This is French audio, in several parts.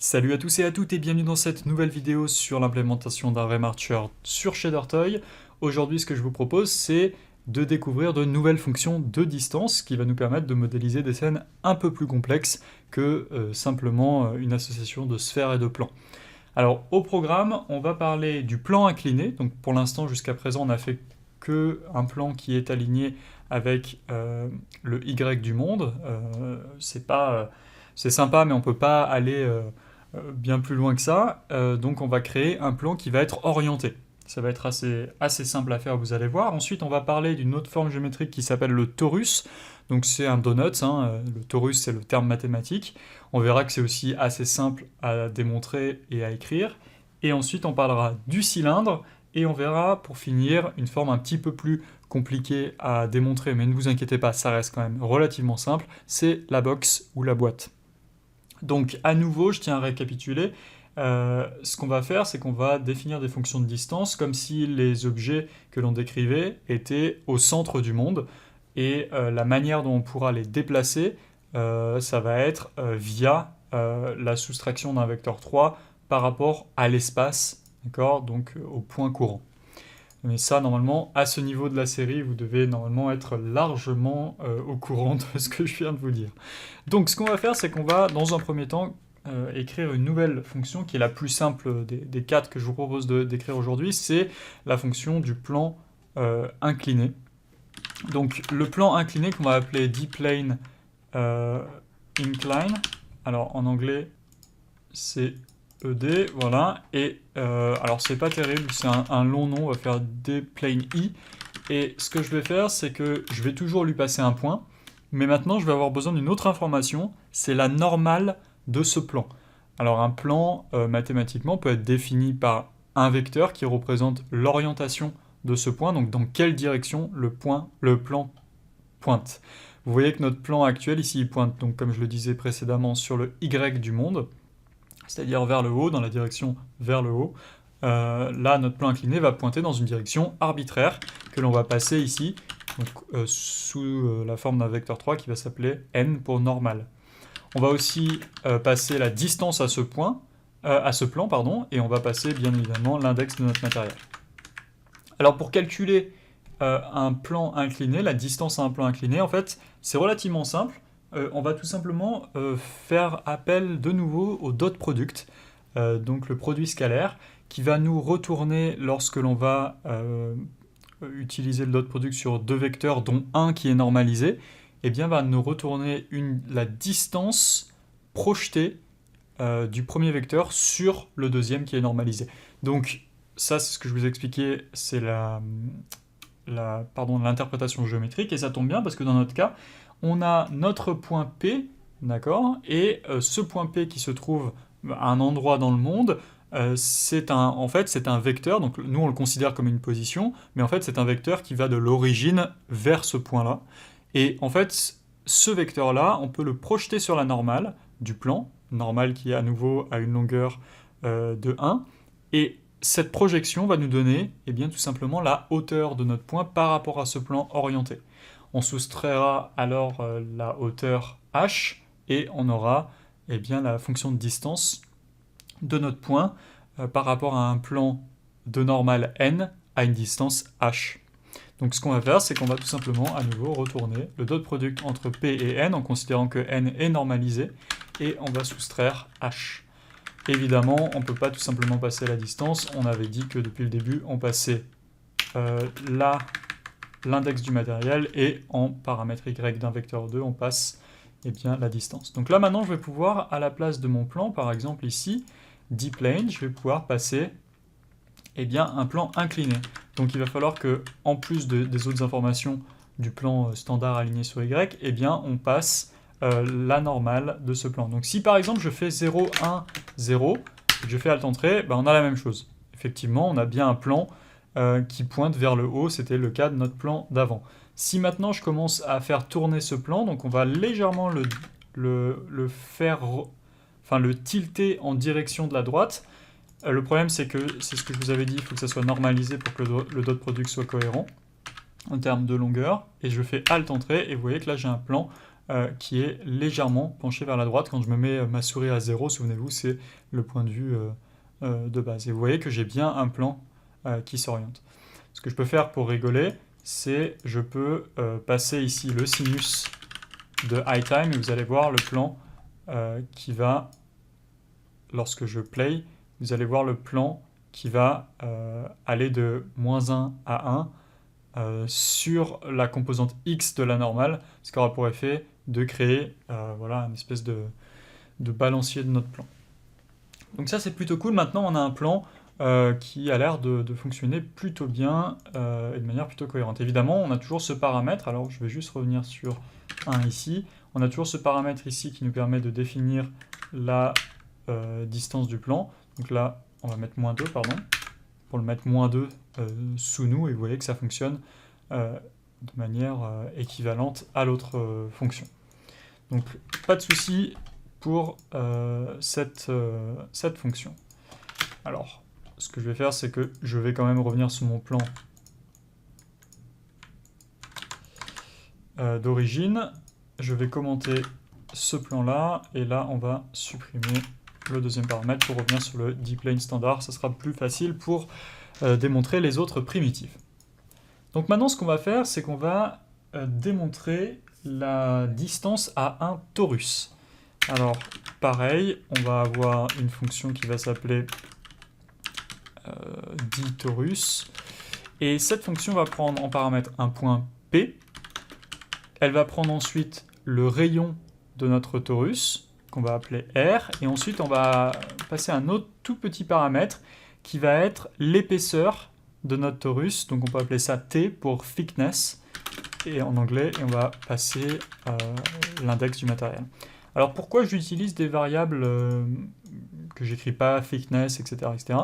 Salut à tous et à toutes et bienvenue dans cette nouvelle vidéo sur l'implémentation d'un Remarcher sur ShaderToy. Aujourd'hui, ce que je vous propose, c'est de découvrir de nouvelles fonctions de distance qui va nous permettre de modéliser des scènes un peu plus complexes que simplement une association de sphères et de plans. Alors, au programme, on va parler du plan incliné. Donc, pour l'instant, jusqu'à présent, on n'a fait qu'un plan qui est aligné avec le Y du monde. C'est sympa, mais on ne peut pas aller bien plus loin que ça. Donc on va créer un plan qui va être orienté. Ça va être assez simple à faire, vous allez voir. Ensuite, on va parler d'une autre forme géométrique qui s'appelle le torus. Donc c'est un donut, le torus c'est le terme mathématique. On verra que c'est aussi assez simple à démontrer et à écrire. Et ensuite, on parlera du cylindre. Et on verra, pour finir, une forme un petit peu plus compliquée à démontrer, mais ne vous inquiétez pas, ça reste quand même relativement simple, c'est la box ou la boîte. Donc à nouveau, je tiens à récapituler, ce qu'on va faire, c'est qu'on va définir des fonctions de distance comme si les objets que l'on décrivait étaient au centre du monde, et la manière dont on pourra les déplacer, ça va être via la soustraction d'un vecteur 3 par rapport à l'espace, d'accord, donc au point courant. Mais ça, normalement, à ce niveau de la série, vous devez normalement être largement au courant de ce que je viens de vous dire. Donc ce qu'on va faire, c'est qu'on va, dans un premier temps, écrire une nouvelle fonction qui est la plus simple des quatre que je vous propose d'écrire aujourd'hui, c'est la fonction du plan incliné. Donc le plan incliné qu'on va appeler dplane incline, alors en anglais c'est ED, voilà, et alors c'est pas terrible, c'est un long nom, on va faire dplane I, et ce que je vais faire, c'est que je vais toujours lui passer un point, mais maintenant je vais avoir besoin d'une autre information, c'est la normale de ce plan. Alors un plan, mathématiquement, peut être défini par un vecteur qui représente l'orientation de ce point, donc dans quelle direction le plan pointe. Vous voyez que notre plan actuel, ici, il pointe, donc comme je le disais précédemment, sur le Y du monde, c'est-à-dire vers le haut, dans la direction vers le haut. Là, notre plan incliné va pointer dans une direction arbitraire que l'on va passer ici, donc, sous la forme d'un vecteur 3 qui va s'appeler n pour normal. On va aussi passer la distance à ce plan, et on va passer bien évidemment l'index de notre matériel. Alors pour calculer un plan incliné, la distance à un plan incliné, en fait, c'est relativement simple. On va tout simplement faire appel de nouveau au dot product, donc le produit scalaire, qui va nous retourner lorsque l'on va utiliser le dot product sur deux vecteurs, dont un qui est normalisé, et bien va nous retourner la distance projetée du premier vecteur sur le deuxième qui est normalisé. Donc ça, c'est ce que je vous ai expliqué, c'est l'interprétation géométrique, et ça tombe bien parce que dans notre cas, on a notre point P, d'accord, et ce point P qui se trouve à un endroit dans le monde, en fait, c'est un vecteur, donc nous on le considère comme une position, mais en fait c'est un vecteur qui va de l'origine vers ce point-là. Et en fait, ce vecteur-là, on peut le projeter sur la normale du plan, normale qui à nouveau a une longueur de 1, et cette projection va nous donner bien, tout simplement la hauteur de notre point par rapport à ce plan orienté. On soustraira alors la hauteur h, et on aura bien, la fonction de distance de notre point par rapport à un plan de normale n à une distance h. Donc ce qu'on va faire, c'est qu'on va tout simplement à nouveau retourner le dot product entre P et N en considérant que N est normalisé, et on va soustraire H. Évidemment, on ne peut pas tout simplement passer la distance, on avait dit que depuis le début, on passait l'index du matériel, et en paramètre Y d'un vecteur 2, on passe bien, la distance. Donc là maintenant, je vais pouvoir, à la place de mon plan, par exemple ici, dplane, je vais pouvoir passer bien, un plan incliné. Donc il va falloir que, en plus des autres informations du plan standard aligné sur Y, bien, on passe la normale de ce plan. Donc si par exemple je fais 0, 1, 0, et que je fais Alt-Entrée, on a la même chose. Effectivement, on a bien un plan qui pointe vers le haut, c'était le cas de notre plan d'avant. Si maintenant je commence à faire tourner ce plan, donc on va légèrement le tilter en direction de la droite. Le problème, c'est que, c'est ce que je vous avais dit, il faut que ça soit normalisé pour que le dot product soit cohérent en termes de longueur. Et je fais Alt-Entrée, et vous voyez que là, j'ai un plan qui est légèrement penché vers la droite. Quand je me mets ma souris à 0, souvenez-vous, c'est le point de vue de base. Et vous voyez que j'ai bien un plan qui s'oriente. Ce que je peux faire pour rigoler, c'est je peux passer ici le sinus de HighTime et vous allez voir le plan qui va, lorsque je play, vous allez voir le plan qui va aller de -1 à 1 sur la composante X de la normale, ce qui aura pour effet de créer voilà, une espèce de balancier de notre plan. Donc ça c'est plutôt cool. Maintenant on a un plan qui a l'air de fonctionner plutôt bien et de manière plutôt cohérente. Évidemment on a toujours ce paramètre, alors je vais juste revenir sur 1 ici. On a toujours ce paramètre ici qui nous permet de définir la distance du plan. Donc là on va mettre -2, pardon, pour le mettre -2 sous nous, et vous voyez que ça fonctionne de manière équivalente à l'autre fonction. Donc pas de souci pour cette fonction. Alors, ce que je vais faire, c'est que je vais quand même revenir sur mon plan d'origine. Je vais commenter ce plan-là, et là, on va supprimer le deuxième paramètre pour revenir sur le dplane standard. Ça sera plus facile pour démontrer les autres primitives. Donc maintenant, ce qu'on va faire, c'est qu'on va démontrer la distance à un torus. Alors, pareil, on va avoir une fonction qui va s'appeler dTorus, et cette fonction va prendre en paramètre un point P. Elle va prendre ensuite le rayon de notre torus, qu'on va appeler R, et ensuite on va passer un autre tout petit paramètre qui va être l'épaisseur de notre torus, donc on peut appeler ça T pour thickness, et en anglais, et on va passer l'index du matériel. Alors pourquoi j'utilise des variables que j'écris pas, thickness, etc., etc.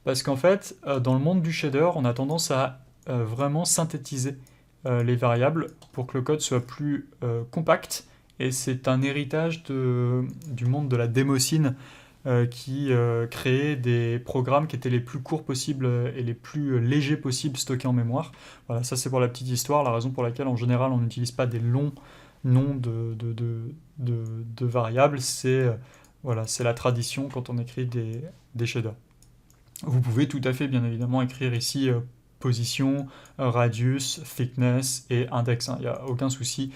Parce qu'en fait, dans le monde du shader, on a tendance à vraiment synthétiser les variables pour que le code soit plus compact, et c'est un héritage du monde de la démocine qui créait des programmes qui étaient les plus courts possibles et les plus légers possibles stockés en mémoire. Voilà, ça c'est pour la petite histoire, la raison pour laquelle en général on n'utilise pas des longs noms de variables, c'est voilà, c'est la tradition quand on écrit des shaders. Vous pouvez tout à fait bien évidemment écrire ici position, radius, thickness et index. Il n'y a aucun souci,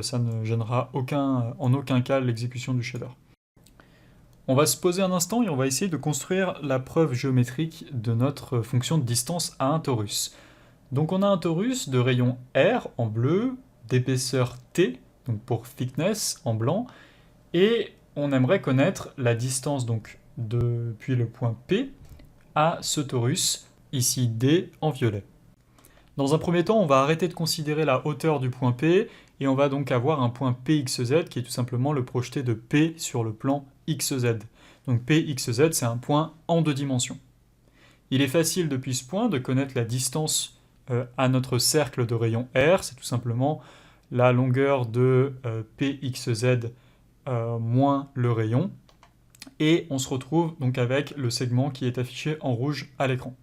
ça ne gênera en aucun cas l'exécution du shader. On va se poser un instant et on va essayer de construire la preuve géométrique de notre fonction de distance à un torus. Donc on a un torus de rayon R en bleu, d'épaisseur T, donc pour thickness en blanc, et on aimerait connaître la distance donc depuis le point P à ce torus, ici D en violet. Dans un premier temps, on va arrêter de considérer la hauteur du point P, et on va donc avoir un point PXZ qui est tout simplement le projeté de P sur le plan XZ. Donc PXZ, c'est un point en 2 dimensions. Il est facile depuis ce point de connaître la distance à notre cercle de rayon R, c'est tout simplement la longueur de PXZ moins le rayon, et on se retrouve donc avec le segment qui est affiché en rouge à l'écran.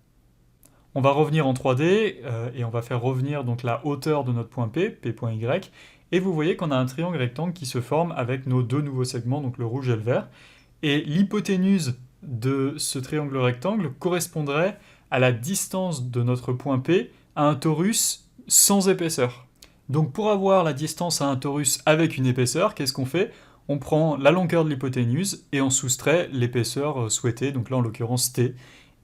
On va revenir en 3D et on va faire revenir donc la hauteur de notre point P, P.Y, et vous voyez qu'on a un triangle rectangle qui se forme avec nos deux nouveaux segments, donc le rouge et le vert, et l'hypoténuse de ce triangle rectangle correspondrait à la distance de notre point P à un torus sans épaisseur. Donc pour avoir la distance à un torus avec une épaisseur, qu'est-ce qu'on fait ? On prend la longueur de l'hypoténuse et on soustrait l'épaisseur souhaitée, donc là en l'occurrence T,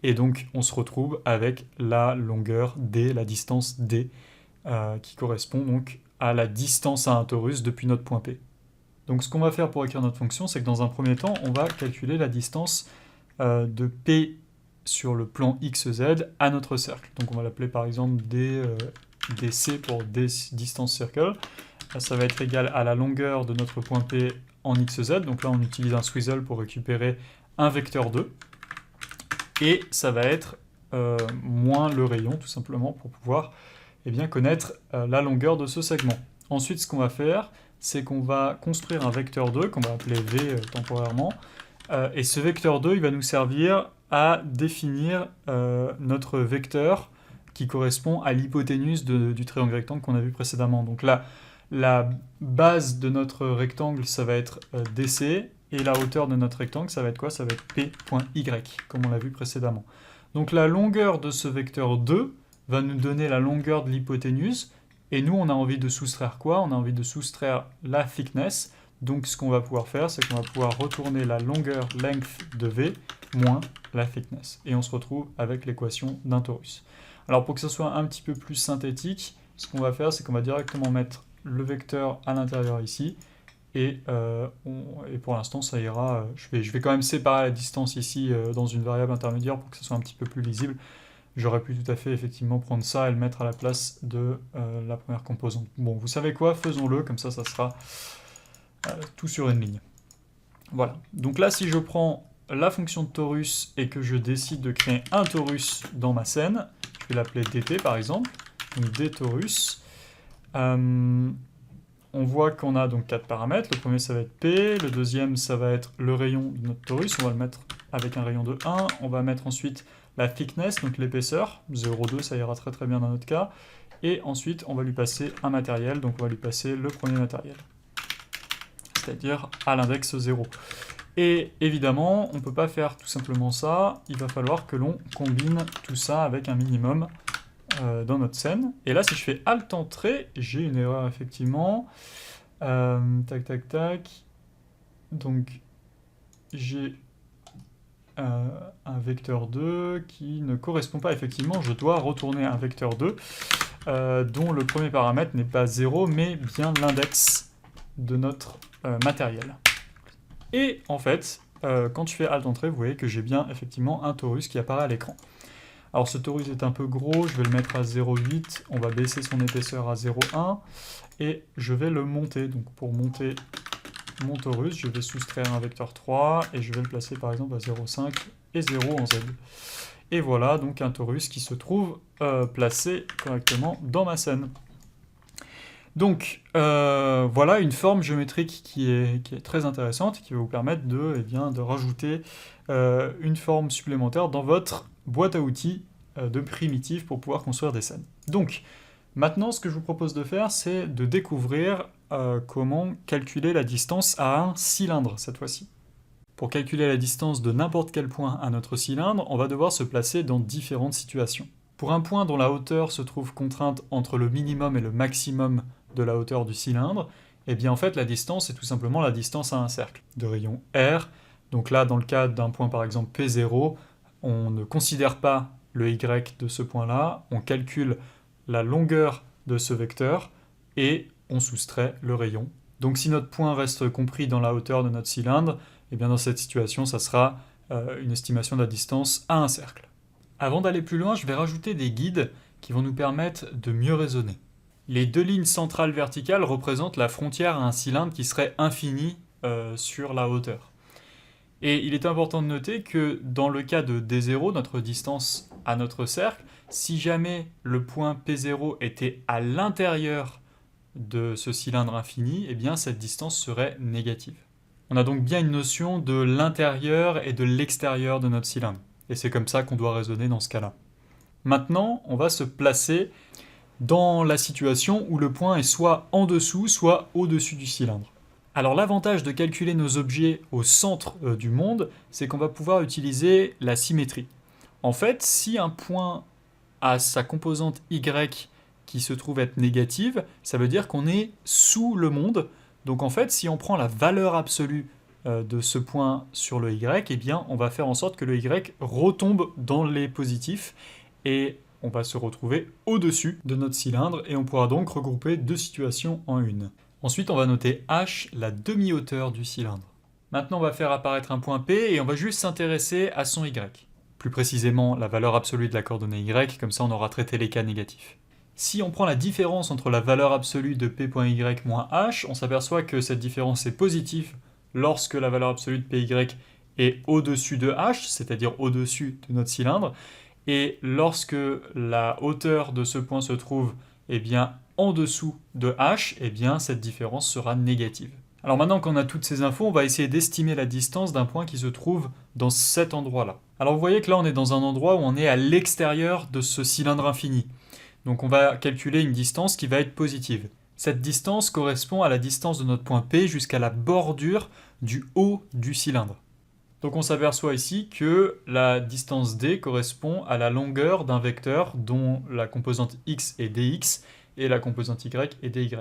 et donc on se retrouve avec la longueur D, la distance D, qui correspond donc à la distance à un torus depuis notre point P. Donc ce qu'on va faire pour écrire notre fonction, c'est que dans un premier temps, on va calculer la distance de P sur le plan XZ à notre cercle. Donc on va l'appeler par exemple DC pour distance circle. Ça va être égal à la longueur de notre point P en XZ. Donc là on utilise un swizzle pour récupérer un vecteur 2. Et ça va être moins le rayon, tout simplement, pour pouvoir connaître la longueur de ce segment. Ensuite, ce qu'on va faire, c'est qu'on va construire un vecteur 2, qu'on va appeler V temporairement, et ce vecteur 2, il va nous servir à définir notre vecteur qui correspond à l'hypoténuse du triangle rectangle qu'on a vu précédemment. Donc là, la base de notre rectangle, ça va être DC, et la hauteur de notre rectangle, ça va être quoi? Ça va être P.Y, comme on l'a vu précédemment. Donc la longueur de ce vecteur 2 va nous donner la longueur de l'hypoténuse, et nous, on a envie de soustraire quoi? On a envie de soustraire la thickness. Donc ce qu'on va pouvoir faire, c'est qu'on va pouvoir retourner la longueur length de V moins la thickness. Et on se retrouve avec l'équation d'un torus. Alors pour que ce soit un petit peu plus synthétique, ce qu'on va faire, c'est qu'on va directement mettre le vecteur à l'intérieur ici. Et pour l'instant, ça ira. Je vais quand même séparer la distance ici dans une variable intermédiaire pour que ce soit un petit peu plus lisible. J'aurais pu tout à fait effectivement prendre ça et le mettre à la place de la première composante. Bon, vous savez quoi? Faisons-le, comme ça sera tout sur une ligne. Voilà. Donc là, si je prends la fonction de torus et que je décide de créer un torus dans ma scène, je vais l'appeler dt par exemple, donc dtorus. On voit qu'on a donc 4 paramètres. Le premier, ça va être P. Le deuxième, ça va être le rayon de notre torus. On va le mettre avec un rayon de 1. On va mettre ensuite la thickness, donc l'épaisseur. 0,2, ça ira très très bien dans notre cas. Et ensuite, on va lui passer un matériel. Donc on va lui passer le premier matériel, c'est-à-dire à l'index 0. Et évidemment, on ne peut pas faire tout simplement ça. Il va falloir que l'on combine tout ça avec un minimum dans notre scène. Et là, si je fais Alt Entrée, j'ai une erreur effectivement. Tac, tac, tac. Donc, j'ai un vecteur 2 qui ne correspond pas effectivement. Je dois retourner un vecteur 2 dont le premier paramètre n'est pas 0, mais bien l'index de notre matériel. Et en fait, quand je fais Alt Entrée, vous voyez que j'ai bien effectivement un torus qui apparaît à l'écran. Alors ce torus est un peu gros, je vais le mettre à 0,8, on va baisser son épaisseur à 0,1, et je vais le monter. Donc pour monter mon torus, je vais soustraire un vecteur 3, et je vais le placer par exemple à 0,5 et 0 en Z. Et voilà donc un torus qui se trouve placé correctement dans ma scène. Donc voilà une forme géométrique qui est très intéressante, qui va vous permettre de rajouter une forme supplémentaire dans votre boîte à outils de primitives pour pouvoir construire des scènes. Donc maintenant, ce que je vous propose de faire, c'est de découvrir comment calculer la distance à un cylindre cette fois-ci. Pour calculer la distance de n'importe quel point à notre cylindre, on va devoir se placer dans différentes situations. Pour un point dont la hauteur se trouve contrainte entre le minimum et le maximum de la hauteur du cylindre, eh bien en fait la distance est tout simplement la distance à un cercle de rayon R. Donc là, dans le cas d'un point par exemple P0, on ne considère pas le Y de ce point-là, on calcule la longueur de ce vecteur et on soustrait le rayon. Donc si notre point reste compris dans la hauteur de notre cylindre, eh bien dans cette situation, ça sera une estimation de la distance à un cercle. Avant d'aller plus loin, je vais rajouter des guides qui vont nous permettre de mieux raisonner. Les deux lignes centrales verticales représentent la frontière à un cylindre qui serait infini sur la hauteur. Et il est important de noter que dans le cas de D0, notre distance à notre cercle, si jamais le point P0 était à l'intérieur de ce cylindre infini, eh bien cette distance serait négative. On a donc bien une notion de l'intérieur et de l'extérieur de notre cylindre. Et c'est comme ça qu'on doit raisonner dans ce cas-là. Maintenant, on va se placer dans la situation où le point est soit en dessous, soit au-dessus du cylindre. Alors l'avantage de calculer nos objets au centre du monde, c'est qu'on va pouvoir utiliser la symétrie. En fait, si un point a sa composante Y qui se trouve être négative, ça veut dire qu'on est sous le monde. Donc en fait, si on prend la valeur absolue de ce point sur le Y, eh bien on va faire en sorte que le Y retombe dans les positifs et on va se retrouver au-dessus de notre cylindre et on pourra donc regrouper deux situations en une. Ensuite, on va noter H, la demi-hauteur du cylindre. Maintenant, on va faire apparaître un point P et on va juste s'intéresser à son Y. Plus précisément, la valeur absolue de la coordonnée Y, comme ça on aura traité les cas négatifs. Si on prend la différence entre la valeur absolue de P.Y moins H, on s'aperçoit que cette différence est positive lorsque la valeur absolue de PY est au-dessus de H, c'est-à-dire au-dessus de notre cylindre, et lorsque la hauteur de ce point se trouve bien, en dessous de H, bien, cette différence sera négative. Alors maintenant qu'on a toutes ces infos, on va essayer d'estimer la distance d'un point qui se trouve dans cet endroit-là. Alors vous voyez que là on est dans un endroit où on est à l'extérieur de ce cylindre infini. Donc on va calculer une distance qui va être positive. Cette distance correspond à la distance de notre point P jusqu'à la bordure du haut du cylindre. Donc on s'aperçoit ici que la distance D correspond à la longueur d'un vecteur dont la composante x est dx et la composante y est dy.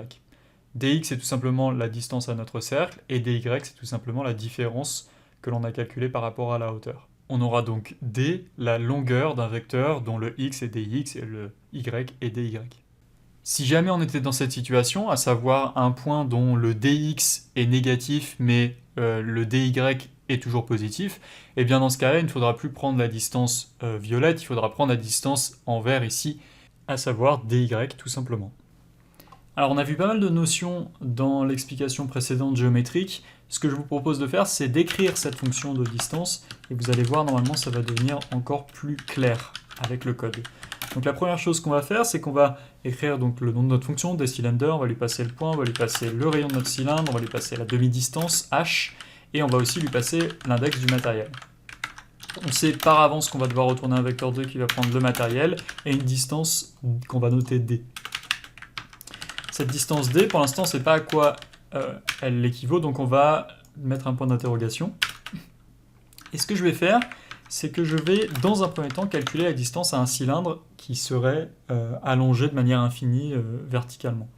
dx c'est tout simplement la distance à notre cercle et dy c'est tout simplement la différence que l'on a calculée par rapport à la hauteur. On aura donc d, la longueur d'un vecteur dont le x est dx et le y est dy. Si jamais on était dans cette situation, à savoir un point dont le dx est négatif mais le dy est toujours positif, et bien dans ce cas-là, il ne faudra plus prendre la distance violette, il faudra prendre la distance en vert ici, à savoir dy tout simplement. Alors on a vu pas mal de notions dans l'explication précédente géométrique. Ce que je vous propose de faire, c'est d'écrire cette fonction de distance, et vous allez voir, normalement, ça va devenir encore plus clair avec le code. Donc la première chose qu'on va faire, c'est qu'on va écrire donc le nom de notre fonction, dCylinder, on va lui passer le point, on va lui passer le rayon de notre cylindre, on va lui passer la demi-distance, h, et on va aussi lui passer l'index du matériel. On sait par avance qu'on va devoir retourner un vecteur 2 qui va prendre le matériel, et une distance qu'on va noter d. Cette distance d, pour l'instant, on ne sait pas à quoi elle équivaut, donc on va mettre un point d'interrogation. Et ce que je vais faire, c'est que je vais, dans un premier temps, calculer la distance à un cylindre qui serait allongé de manière infinie verticalement,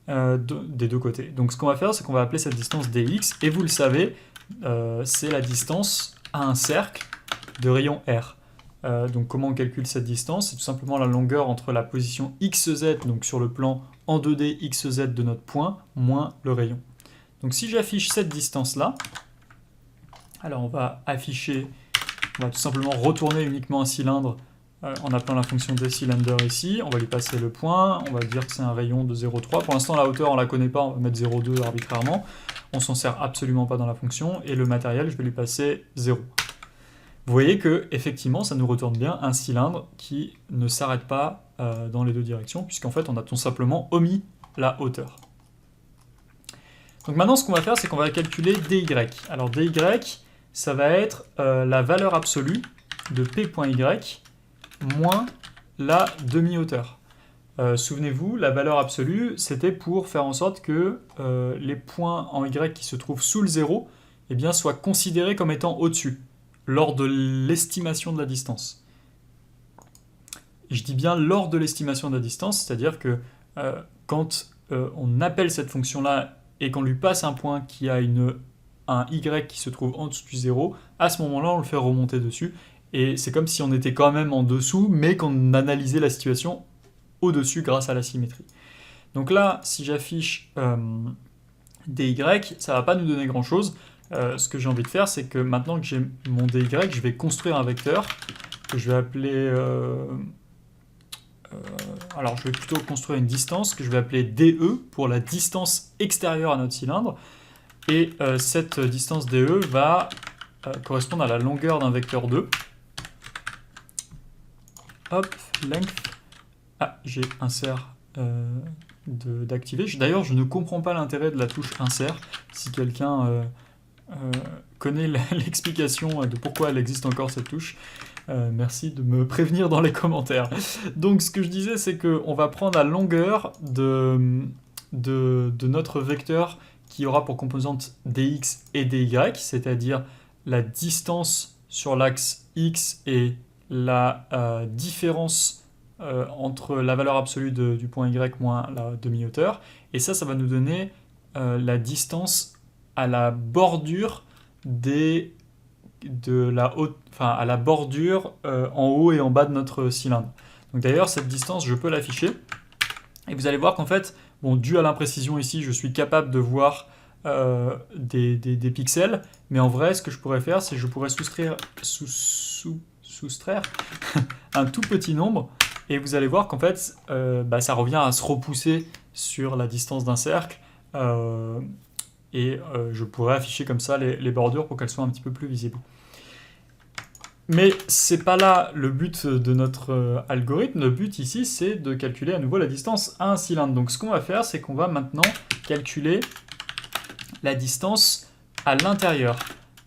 des deux côtés. Donc ce qu'on va faire, c'est qu'on va appeler cette distance dx, et vous le savez, c'est la distance à un cercle de rayon r. Donc comment on calcule cette distance? C'est tout simplement la longueur entre la position xz, donc sur le plan en 2D xz de notre point, moins le rayon. Donc si j'affiche cette distance-là, alors on va tout simplement retourner uniquement un cylindre en appelant la fonction dCylinder ici, on va lui passer le point, on va dire que c'est un rayon de 0,3. Pour l'instant la hauteur on la connaît pas, on va mettre 0,2 arbitrairement, on s'en sert absolument pas dans la fonction, et le matériel je vais lui passer 0. Vous voyez que effectivement ça nous retourne bien un cylindre qui ne s'arrête pas dans les deux directions, puisqu'en fait on a tout simplement omis la hauteur. Donc maintenant ce qu'on va faire, c'est qu'on va calculer dy. Alors dy, ça va être la valeur absolue de p.y moins la demi-hauteur. Souvenez-vous, la valeur absolue, c'était pour faire en sorte que les points en y qui se trouvent sous le 0 eh bien, soient considérés comme étant au-dessus, lors de l'estimation de la distance. Je dis bien lors de l'estimation de la distance, c'est-à-dire que quand on appelle cette fonction-là et qu'on lui passe un point qui a un y qui se trouve en dessous du 0, à ce moment-là, on le fait remonter dessus, et c'est comme si on était quand même en dessous, mais qu'on analysait la situation au-dessus grâce à la symétrie. Donc là, si j'affiche dy, ça ne va pas nous donner grand-chose. Ce que j'ai envie de faire, c'est que maintenant que j'ai mon dy, je vais construire un vecteur que je vais appeler... alors je vais plutôt construire une distance que je vais appeler DE pour la distance extérieure à notre cylindre. Et cette distance DE va correspondre à la longueur d'un vecteur 2. Hop, length. Ah, j'ai insert d'activer. D'ailleurs, je ne comprends pas l'intérêt de la touche insert. Si quelqu'un connaît l'explication de pourquoi elle existe encore cette touche, merci de me prévenir dans les commentaires. Donc ce que je disais, c'est qu'on va prendre la longueur de notre vecteur qui aura pour composante dx et dy, c'est-à-dire la distance sur l'axe x et la différence entre la valeur absolue du point y moins la demi-hauteur, et ça va nous donner la distance à la bordure à la bordure en haut et en bas de notre cylindre. Donc d'ailleurs cette distance je peux l'afficher, et vous allez voir qu'en fait, bon, dû à l'imprécision ici, je suis capable de voir des pixels, mais en vrai ce que je pourrais faire, c'est que je pourrais soustraire un tout petit nombre, et vous allez voir qu'en fait ça revient à se repousser sur la distance d'un cercle, et je pourrais afficher comme ça les bordures pour qu'elles soient un petit peu plus visibles. Mais c'est pas là le but de notre algorithme. Le but ici, c'est de calculer à nouveau la distance à un cylindre. Donc ce qu'on va faire, c'est qu'on va maintenant calculer la distance à l'intérieur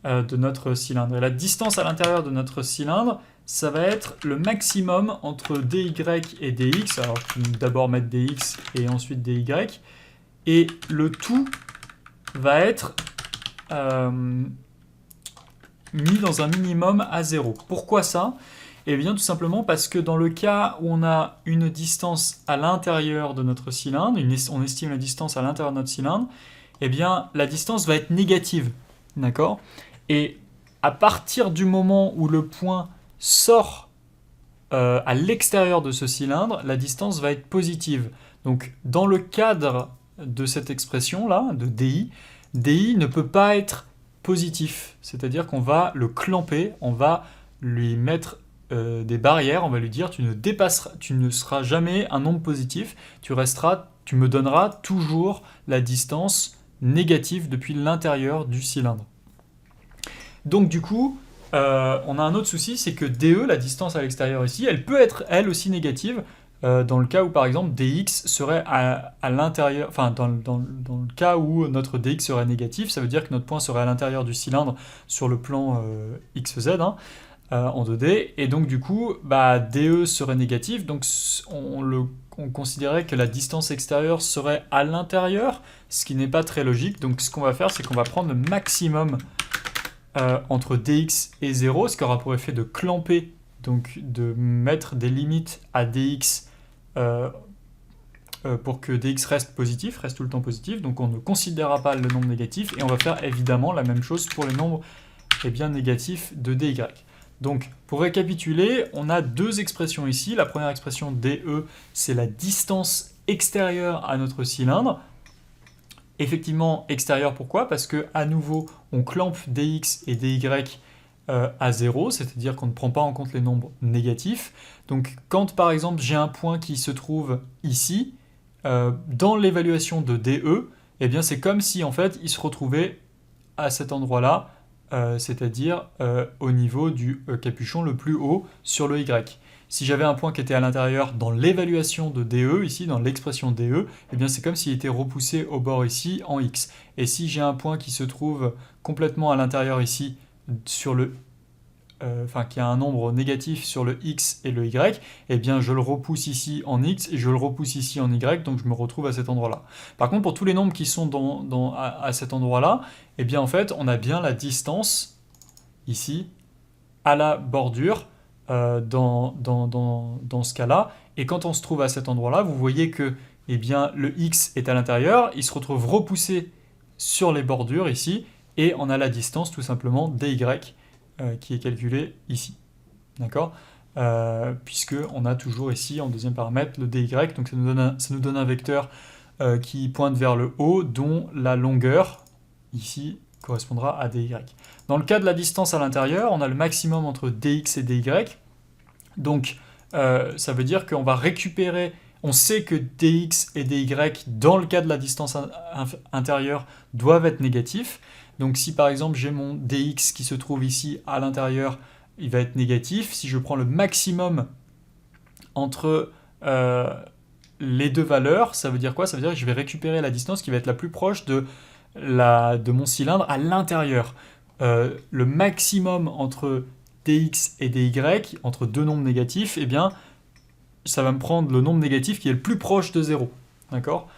de notre cylindre. Et la distance à l'intérieur de notre cylindre, ça va être le maximum entre dy et dx. Alors je vais d'abord mettre dx et ensuite dy. et le tout va être mis dans un minimum à 0. Pourquoi ça? Eh bien tout simplement parce que dans le cas où on a une distance à l'intérieur de notre cylindre, on estime la distance à l'intérieur de notre cylindre, eh bien la distance va être négative. D'accord? Et à partir du moment où le point sort à l'extérieur de ce cylindre, la distance va être positive. Donc dans le cadre de cette expression-là, de DI, DI ne peut pas être positif. C'est-à-dire qu'on va le clamper, on va lui mettre des barrières, on va lui dire tu ne seras jamais un nombre positif, tu me donneras toujours la distance négative depuis l'intérieur du cylindre. Donc du coup, on a un autre souci, c'est que DE, la distance à l'extérieur ici, elle peut être elle aussi négative dans le cas où par exemple DX serait à l'intérieur, enfin dans le cas où notre DX serait négatif, ça veut dire que notre point serait à l'intérieur du cylindre sur le plan XZ en 2D, et donc du coup DE serait négatif, donc on considérait que la distance extérieure serait à l'intérieur, ce qui n'est pas très logique. Donc ce qu'on va faire, c'est qu'on va prendre le maximum entre dx et 0, ce qui aura pour effet de clamper, donc de mettre des limites à dx pour que dx reste positif, reste tout le temps positif. Donc on ne considérera pas le nombre négatif, et on va faire évidemment la même chose pour les nombres négatifs de dy. Donc pour récapituler, on a deux expressions ici. La première expression DE, c'est la distance extérieure à notre cylindre. Effectivement, extérieur, pourquoi? Parce que à nouveau, on clampe dx et dy à 0, c'est-à-dire qu'on ne prend pas en compte les nombres négatifs. Donc quand par exemple j'ai un point qui se trouve ici, dans l'évaluation de DE, eh bien c'est comme si en fait il se retrouvait à cet endroit-là, c'est-à-dire au niveau du capuchon le plus haut sur le y. Si j'avais un point qui était à l'intérieur dans l'évaluation de DE, ici dans l'expression DE, eh bien c'est comme s'il était repoussé au bord ici en X. Et si j'ai un point qui se trouve complètement à l'intérieur ici, sur le, qui a un nombre négatif sur le X et le Y, eh bien je le repousse ici en X et je le repousse ici en Y, donc je me retrouve à cet endroit-là. Par contre, pour tous les nombres qui sont à cet endroit-là, eh bien en fait on a bien la distance ici à la bordure, dans ce cas-là. Et quand on se trouve à cet endroit-là, vous voyez que eh bien, le x est à l'intérieur, il se retrouve repoussé sur les bordures ici, et on a la distance tout simplement dy qui est calculée ici. D'accord? Puisque on a toujours ici en deuxième paramètre le dy, donc ça nous donne un vecteur qui pointe vers le haut, dont la longueur ici correspondra à dy. Dans le cas de la distance à l'intérieur, on a le maximum entre dx et dy. Donc ça veut dire qu'on va récupérer, on sait que dx et dy dans le cas de la distance intérieure doivent être négatifs. Donc si par exemple j'ai mon dx qui se trouve ici à l'intérieur, il va être négatif. Si je prends le maximum entre les deux valeurs, ça veut dire quoi? Ça veut dire que je vais récupérer la distance qui va être la plus proche de mon cylindre à l'intérieur. Le maximum entre dx et dy, entre deux nombres négatifs, eh bien, ça va me prendre le nombre négatif qui est le plus proche de 0. D'accord?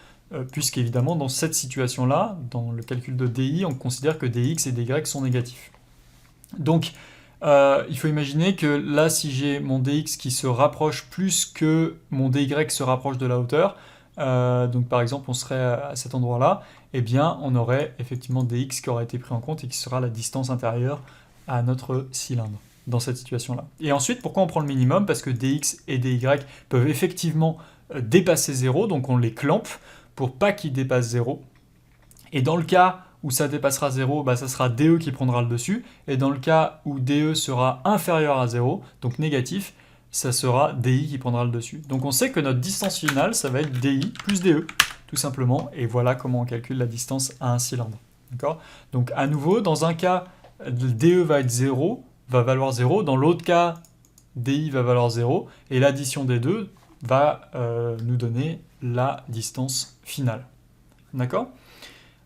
Puisqu'évidemment, dans cette situation-là, dans le calcul de DI, on considère que dx et dy sont négatifs. Donc, il faut imaginer que là, si j'ai mon dx qui se rapproche plus que mon dy se rapproche de la hauteur, donc par exemple, on serait à cet endroit-là, eh bien, on aurait effectivement dx qui aurait été pris en compte et qui sera la distance intérieure à notre cylindre dans cette situation-là. Et ensuite, pourquoi on prend le minimum? Parce que dx et dy peuvent effectivement dépasser 0, donc on les clampe pour pas qu'ils dépassent 0. Et dans le cas où ça dépassera 0, ça sera DE qui prendra le dessus. Et dans le cas où DE sera inférieur à 0, donc négatif, ça sera DI qui prendra le dessus. Donc on sait que notre distance finale, ça va être DI plus DE, tout simplement. Et voilà comment on calcule la distance à un cylindre. D'accord? Donc à nouveau, dans un cas, DE va être 0, va valoir 0. Dans l'autre cas, DI va valoir 0. Et l'addition des deux va nous donner la distance finale. D'accord?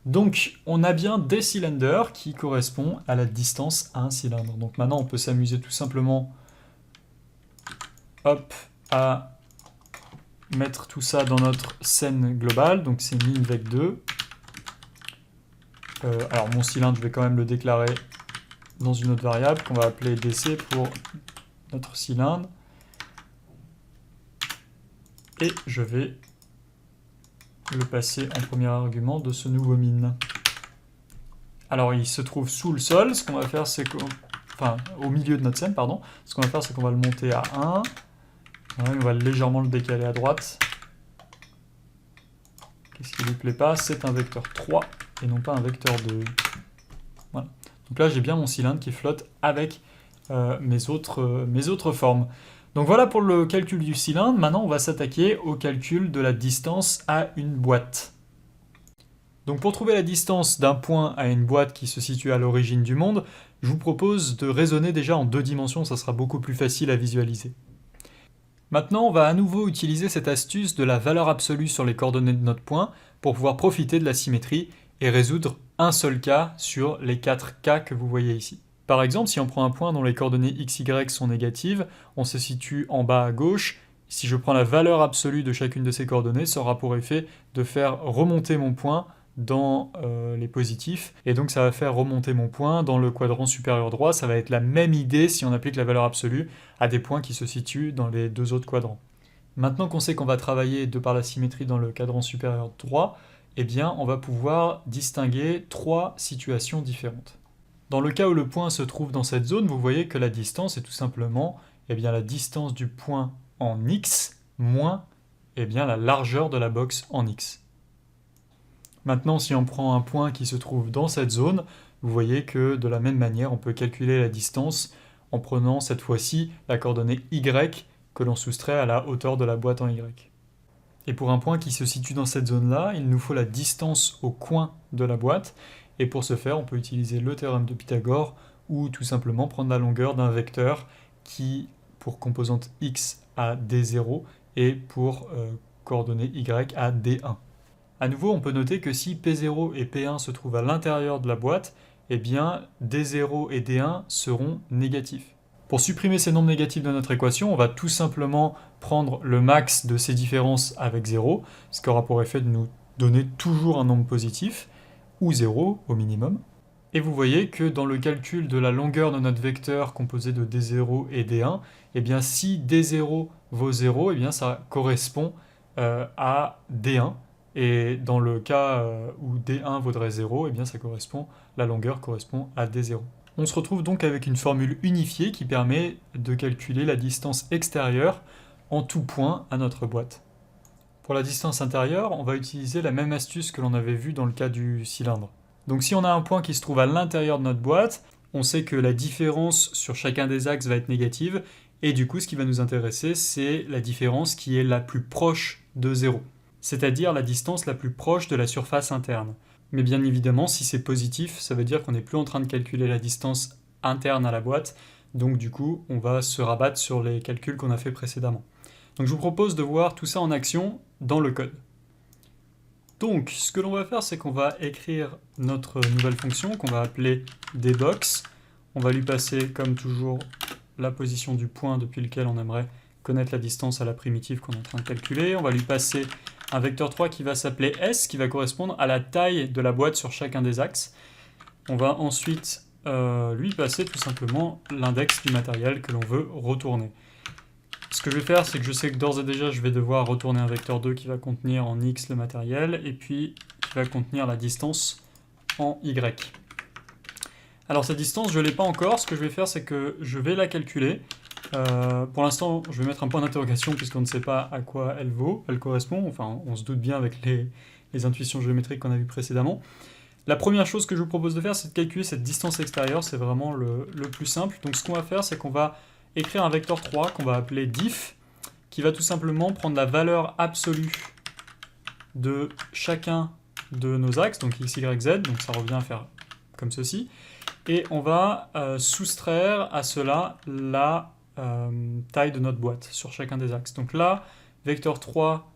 Donc, on a bien des cylinders qui correspondent à la distance à un cylindre. Donc maintenant, on peut s'amuser tout simplement à mettre tout ça dans notre scène globale, donc c'est min_vec2. Alors mon cylindre, je vais quand même le déclarer dans une autre variable qu'on va appeler dc pour notre cylindre. Et je vais le passer en premier argument de ce nouveau min. Alors il se trouve sous le sol, ce qu'on va faire c'est enfin au milieu de notre scène, pardon. Ce qu'on va faire c'est qu'on va le monter à 1. Voilà, on va légèrement le décaler à droite. Qu'est-ce qui ne lui plaît pas? C'est un vecteur 3 et non pas un vecteur 2. Voilà. Donc là j'ai bien mon cylindre qui flotte avec mes autres formes. Donc voilà pour le calcul du cylindre. Maintenant on va s'attaquer au calcul de la distance à une boîte. Donc pour trouver la distance d'un point à une boîte qui se situe à l'origine du monde, je vous propose de raisonner déjà en 2 dimensions, ça sera beaucoup plus facile à visualiser. Maintenant, on va à nouveau utiliser cette astuce de la valeur absolue sur les coordonnées de notre point pour pouvoir profiter de la symétrie et résoudre un seul cas sur les 4 cas que vous voyez ici. Par exemple, si on prend un point dont les coordonnées x, y sont négatives, on se situe en bas à gauche. Si je prends la valeur absolue de chacune de ces coordonnées, ça aura pour effet de faire remonter mon point dans les positifs, et donc ça va faire remonter mon point dans le quadrant supérieur droit. Ça va être la même idée si on applique la valeur absolue à des points qui se situent dans les 2 autres quadrants. Maintenant qu'on sait qu'on va travailler de par la symétrie dans le quadrant supérieur droit, eh bien on va pouvoir distinguer 3 situations différentes. Dans le cas où le point se trouve dans cette zone, vous voyez que la distance est tout simplement la distance du point en x moins la largeur de la box en x. Maintenant, si on prend un point qui se trouve dans cette zone, vous voyez que de la même manière, on peut calculer la distance en prenant cette fois-ci la coordonnée y que l'on soustrait à la hauteur de la boîte en y. Et pour un point qui se situe dans cette zone-là, il nous faut la distance au coin de la boîte. Et pour ce faire, on peut utiliser le théorème de Pythagore ou tout simplement prendre la longueur d'un vecteur qui, pour composante x, a d0 et pour coordonnée y a d1. A nouveau, on peut noter que si P0 et P1 se trouvent à l'intérieur de la boîte, eh bien D0 et D1 seront négatifs. Pour supprimer ces nombres négatifs de notre équation, on va tout simplement prendre le max de ces différences avec 0, ce qui aura pour effet de nous donner toujours un nombre positif, ou 0 au minimum. Et vous voyez que dans le calcul de la longueur de notre vecteur composé de D0 et D1, eh bien si D0 vaut 0, eh bien ça correspond à D1. Et dans le cas où D1 vaudrait 0, eh bien la longueur correspond à D0. On se retrouve donc avec une formule unifiée qui permet de calculer la distance extérieure en tout point à notre boîte. Pour la distance intérieure, on va utiliser la même astuce que l'on avait vue dans le cas du cylindre. Donc si on a un point qui se trouve à l'intérieur de notre boîte, on sait que la différence sur chacun des axes va être négative, et du coup ce qui va nous intéresser, c'est la différence qui est la plus proche de 0. C'est-à-dire la distance la plus proche de la surface interne. Mais bien évidemment, si c'est positif, ça veut dire qu'on n'est plus en train de calculer la distance interne à la boîte, donc du coup, on va se rabattre sur les calculs qu'on a fait précédemment. Donc je vous propose de voir tout ça en action dans le code. Donc, ce que l'on va faire, c'est qu'on va écrire notre nouvelle fonction qu'on va appeler dbox. On va lui passer, comme toujours, la position du point depuis lequel on aimerait connaître la distance à la primitive qu'on est en train de calculer. On va lui passer un vecteur 3 qui va s'appeler S, qui va correspondre à la taille de la boîte sur chacun des axes. On va ensuite lui passer tout simplement l'index du matériel que l'on veut retourner. Ce que je vais faire, c'est que je sais que d'ores et déjà, je vais devoir retourner un vecteur 2 qui va contenir en X le matériel, et puis qui va contenir la distance en Y. Alors cette distance, je ne l'ai pas encore. Ce que je vais faire, c'est que je vais la calculer. Pour l'instant, je vais mettre un point d'interrogation puisqu'on ne sait pas à quoi elle vaut, elle correspond. Enfin, on se doute bien avec les intuitions géométriques qu'on a vues précédemment. La première chose que je vous propose de faire, c'est de calculer cette distance extérieure. C'est vraiment le plus simple. Donc ce qu'on va faire, c'est qu'on va écrire un vecteur 3 qu'on va appeler diff, qui va tout simplement prendre la valeur absolue de chacun de nos axes, donc x, y, z, donc ça revient à faire comme ceci, et on va soustraire à cela la taille de notre boîte sur chacun des axes. Donc là, vecteur 3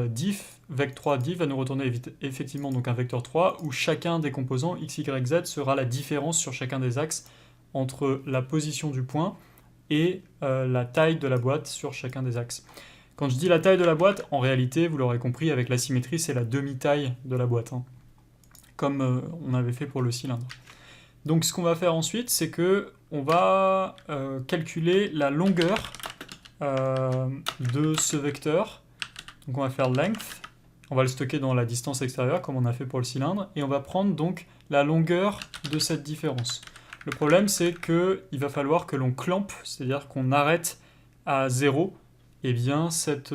diff, vec3 diff va nous retourner effectivement donc un vecteur 3 où chacun des composants x, y, z sera la différence sur chacun des axes entre la position du point et la taille de la boîte sur chacun des axes. Quand je dis la taille de la boîte, en réalité, vous l'aurez compris, avec la symétrie, c'est la demi-taille de la boîte, hein, comme on avait fait pour le cylindre. Donc ce qu'on va faire ensuite, c'est que on va calculer la longueur de ce vecteur. Donc on va faire length, on va le stocker dans la distance extérieure, comme on a fait pour le cylindre, et on va prendre donc la longueur de cette différence. Le problème, c'est qu'il va falloir que l'on clampe, c'est-à-dire qu'on arrête à 0 cette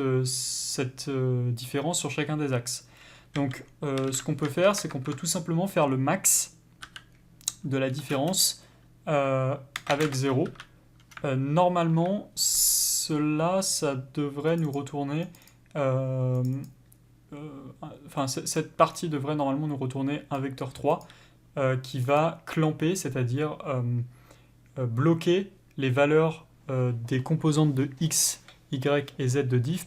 différence sur chacun des axes. Donc ce qu'on peut faire, c'est qu'on peut tout simplement faire le max de la différence avec 0. Normalement, ça devrait nous retourner... cette partie devrait normalement nous retourner un vecteur 3 qui va clamper, c'est-à-dire bloquer les valeurs des composantes de x, y et z de diff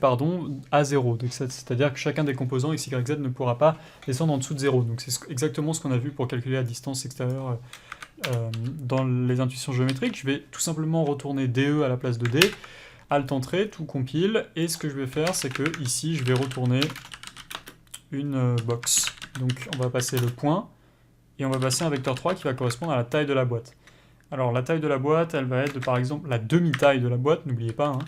à 0. C'est-à-dire que chacun des composants x, y, z ne pourra pas descendre en dessous de 0. Donc c'est exactement ce qu'on a vu pour calculer la distance extérieure dans les intuitions géométriques. Je vais tout simplement retourner DE à la place de D, Alt entrée, tout compile, et ce que je vais faire, c'est que ici, je vais retourner une box. Donc on va passer le point, et on va passer un vecteur 3 qui va correspondre à la taille de la boîte. Alors la taille de la boîte, elle va être de, par exemple, la demi-taille de la boîte, n'oubliez pas, hein,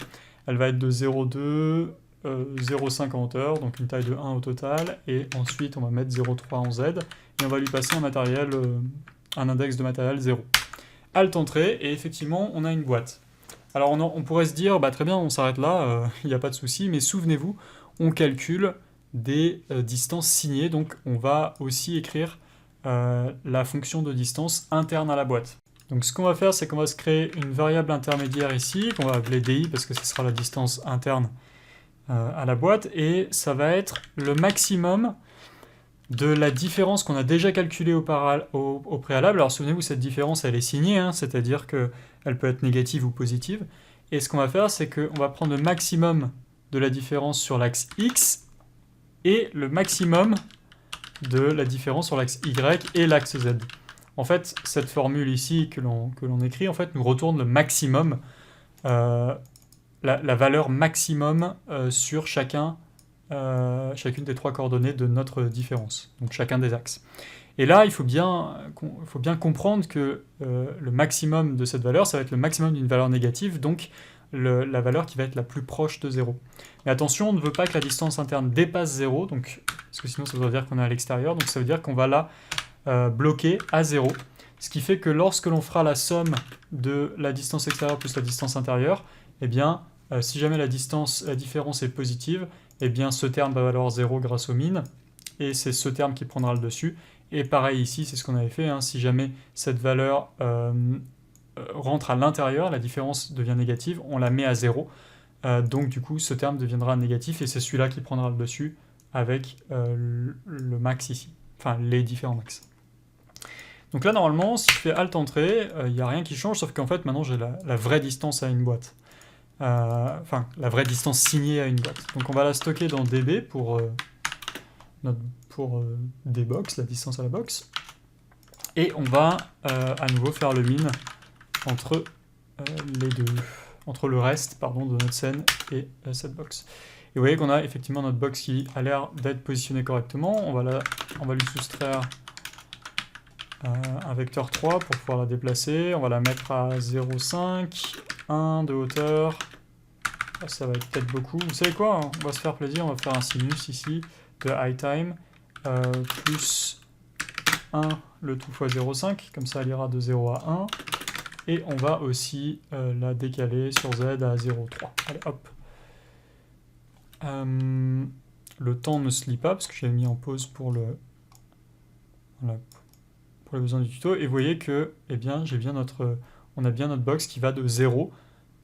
elle va être de 0,2, 0,5 en hauteur, donc une taille de 1 au total, et ensuite on va mettre 0,3 en Z, et on va lui passer un matériel, un index de matériel 0. Alt entrée, et effectivement on a une boîte. Alors on pourrait se dire, bah, très bien, on s'arrête là, il n'y a pas de souci, mais souvenez-vous, on calcule des distances signées, donc on va aussi écrire la fonction de distance interne à la boîte. Donc ce qu'on va faire, c'est qu'on va se créer une variable intermédiaire ici, qu'on va appeler DI, parce que ce sera la distance interne à la boîte, et ça va être le maximum de la différence qu'on a déjà calculée au préalable. Alors souvenez-vous, cette différence, elle est signée, hein, c'est-à-dire qu'elle peut être négative ou positive, et ce qu'on va faire, c'est qu'on va prendre le maximum de la différence sur l'axe X, et le maximum de la différence sur l'axe Y et l'axe Z. En fait, cette formule ici que l'on écrit, en fait, nous retourne le maximum, la valeur maximum sur chacune des trois coordonnées de notre différence, donc chacun des axes. Et là, il faut bien comprendre que le maximum de cette valeur, ça va être le maximum d'une valeur négative, donc la valeur qui va être la plus proche de 0. Mais attention, on ne veut pas que la distance interne dépasse 0, donc, parce que sinon ça veut dire qu'on est à l'extérieur, donc ça veut dire qu'on va la bloquer à 0, ce qui fait que lorsque l'on fera la somme de la distance extérieure plus la distance intérieure, eh bien, si jamais la différence est positive, eh bien ce terme va valoir 0 grâce au min, et c'est ce terme qui prendra le dessus. Et pareil ici, c'est ce qu'on avait fait, hein, si jamais cette valeur rentre à l'intérieur, la différence devient négative, on la met à 0, donc du coup ce terme deviendra négatif, et c'est celui-là qui prendra le dessus avec le max ici, enfin les différents max. Donc là, normalement, si je fais Alt entrée, il n'y a rien qui change, sauf qu'en fait, maintenant, j'ai la vraie distance à une boîte. Enfin, la vraie distance signée à une boîte. Donc on va la stocker dans DB pour dbox, la distance à la box. Et on va à nouveau faire le min entre les deux, entre le reste de notre scène et cette box. Et vous voyez qu'on a effectivement notre box qui a l'air d'être positionnée correctement. On va lui soustraire un vecteur 3 pour pouvoir la déplacer. On va la mettre à 0,5, 1 de hauteur. Ça va être peut-être beaucoup. Vous savez quoi, hein, on va se faire plaisir, on va faire un sinus ici de high time plus 1 le tout fois 0,5, comme ça elle ira de 0 à 1. Et on va aussi la décaler sur Z à 0,3. Allez, hop. Le temps ne se lit pas parce que j'avais mis en pause pour pour les besoins du tuto. Et vous voyez que, eh bien, on a bien notre box qui va de 0.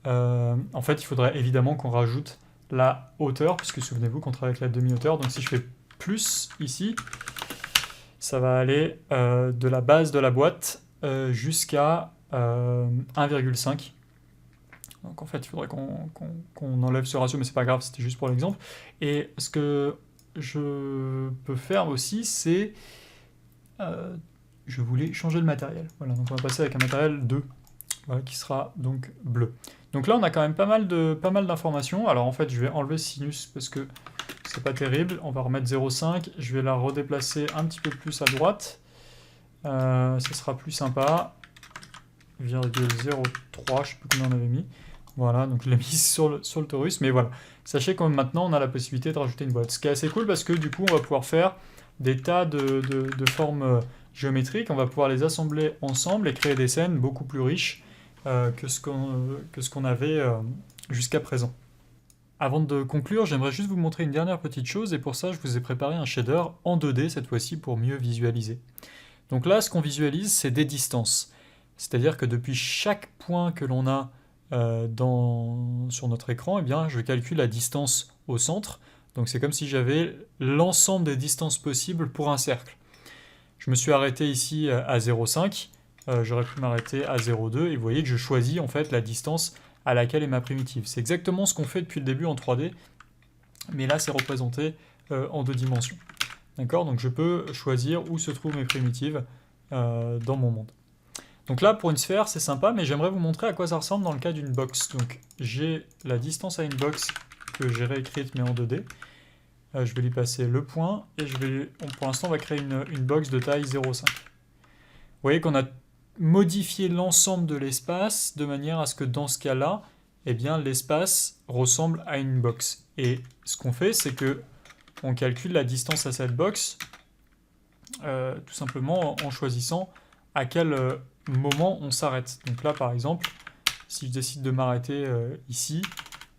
En fait, il faudrait évidemment qu'on rajoute la hauteur, puisque souvenez-vous qu'on travaille avec la demi-hauteur. Donc si je fais plus ici, ça va aller de la base de la boîte jusqu'à 1,5. Donc en fait, il faudrait qu'on enlève ce ratio, mais c'est pas grave, c'était juste pour l'exemple. Et ce que je peux faire aussi, c'est... je voulais changer le matériel. Voilà, donc on va passer avec un matériel 2. voilà, qui sera donc bleu. Donc là, on a quand même pas mal d'informations. Alors en fait, je vais enlever sinus parce que c'est pas terrible. On va remettre 0,5. Je vais la redéplacer un petit peu plus à droite. Ça sera plus sympa. 0,03, je sais plus combien on avait mis. Voilà, donc je l'ai mis sur le torus. Mais voilà, sachez que maintenant, on a la possibilité de rajouter une boîte. Ce qui est assez cool parce que du coup, on va pouvoir faire des tas de formes géométriques. On va pouvoir les assembler ensemble et créer des scènes beaucoup plus riches que ce qu'on avait jusqu'à présent. Avant de conclure, j'aimerais juste vous montrer une dernière petite chose, et pour ça, je vous ai préparé un shader en 2D cette fois-ci pour mieux visualiser. Donc là, ce qu'on visualise, c'est des distances. C'est-à-dire que depuis chaque point que l'on a sur notre écran, eh bien, je calcule la distance au centre. Donc c'est comme si j'avais l'ensemble des distances possibles pour un cercle. Je me suis arrêté ici à 0,5. J'aurais pu m'arrêter à 0,2 et vous voyez que je choisis en fait la distance à laquelle est ma primitive. C'est exactement ce qu'on fait depuis le début en 3D, mais là c'est représenté en 2 dimensions. D'accord? Donc je peux choisir où se trouvent mes primitives dans mon monde. Donc là pour une sphère c'est sympa, mais j'aimerais vous montrer à quoi ça ressemble dans le cas d'une box. Donc j'ai la distance à une box que j'ai réécrite mais en 2D. Je vais lui passer le point et pour l'instant on va créer une box de taille 0,5. Vous voyez qu'on a modifié l'ensemble de l'espace de manière à ce que dans ce cas-là, eh bien l'espace ressemble à une box. Et ce qu'on fait, c'est que on calcule la distance à cette box tout simplement en choisissant à quel moment on s'arrête. Donc là, par exemple, si je décide de m'arrêter ici,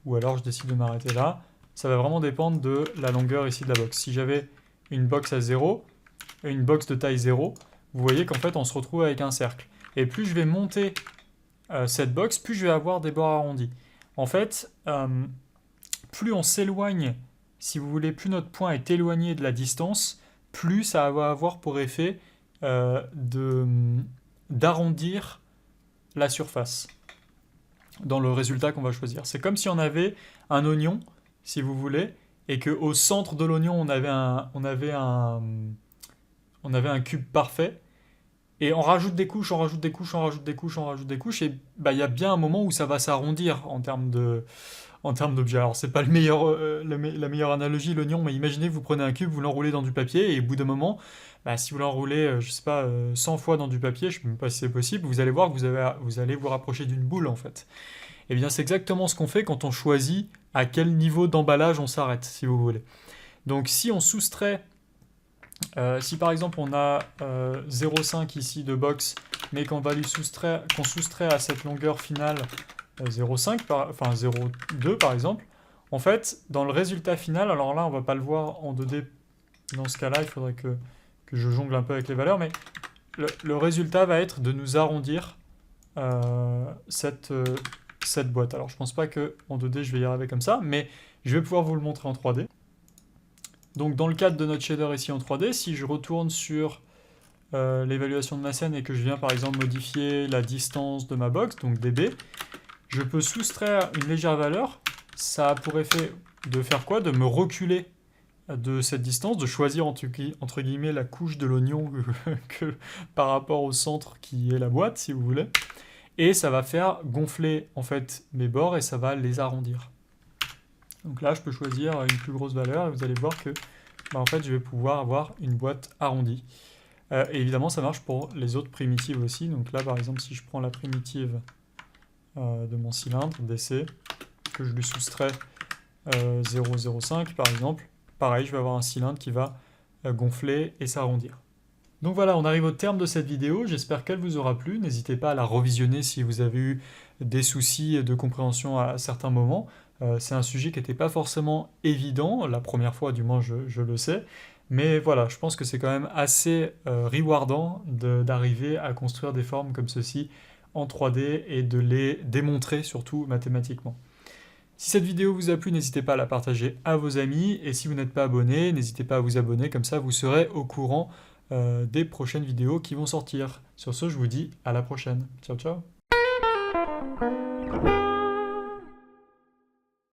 ou alors je décide de m'arrêter là, ça va vraiment dépendre de la longueur ici de la box. Si j'avais une box à 0, une box de taille 0, vous voyez qu'en fait on se retrouve avec un cercle. Et plus je vais monter cette box, plus je vais avoir des bords arrondis. En fait, plus on s'éloigne, si vous voulez, plus notre point est éloigné de la distance, plus ça va avoir pour effet d'arrondir la surface dans le résultat qu'on va choisir. C'est comme si on avait un oignon, si vous voulez, et qu'au centre de l'oignon, on avait un cube parfait, et on rajoute des couches, on rajoute des couches, on rajoute des couches, on rajoute des couches, et il y a bien un moment où ça va s'arrondir en termes d'objet. Alors c'est pas la meilleure analogie, l'oignon, mais imaginez que vous prenez un cube, vous l'enroulez dans du papier, et au bout d'un moment, si vous l'enroulez, je sais pas, 100 fois dans du papier, je ne sais même pas si c'est possible, vous allez voir que vous allez vous rapprocher d'une boule en fait. Et bien c'est exactement ce qu'on fait quand on choisit à quel niveau d'emballage on s'arrête, si vous voulez. Donc si on soustrait, si par exemple on a 0,5 ici de box, mais qu'on soustrait à cette longueur finale 0,5, enfin 0,2 par exemple, en fait, dans le résultat final, alors là on va pas le voir en 2D, dans ce cas-là, il faudrait que je jongle un peu avec les valeurs, mais le résultat va être de nous arrondir cette boîte. Alors je pense pas qu'en 2D je vais y arriver comme ça, mais je vais pouvoir vous le montrer en 3D. Donc dans le cadre de notre shader ici en 3D, si je retourne sur l'évaluation de ma scène et que je viens par exemple modifier la distance de ma box, donc dB, je peux soustraire une légère valeur. Ça a pour effet de faire quoi? De me reculer de cette distance, de choisir entre guillemets la couche de l'oignon par rapport au centre qui est la boîte, si vous voulez. Et ça va faire gonfler en fait mes bords et ça va les arrondir. Donc là, je peux choisir une plus grosse valeur et vous allez voir que en fait, je vais pouvoir avoir une boîte arrondie. Et évidemment, ça marche pour les autres primitives aussi. Donc là, par exemple, si je prends la primitive de mon cylindre, DC, que je lui soustrais 0,05 par exemple, pareil, je vais avoir un cylindre qui va gonfler et s'arrondir. Donc voilà, on arrive au terme de cette vidéo, j'espère qu'elle vous aura plu, n'hésitez pas à la revisionner si vous avez eu des soucis de compréhension à certains moments. C'est un sujet qui n'était pas forcément évident, la première fois du moins je le sais, mais voilà, je pense que c'est quand même assez rewardant d'arriver à construire des formes comme ceci en 3D et de les démontrer surtout mathématiquement. Si cette vidéo vous a plu, n'hésitez pas à la partager à vos amis, et si vous n'êtes pas abonné, n'hésitez pas à vous abonner, comme ça vous serez au courant des prochaines vidéos qui vont sortir. Sur ce, je vous dis à la prochaine. Ciao, ciao!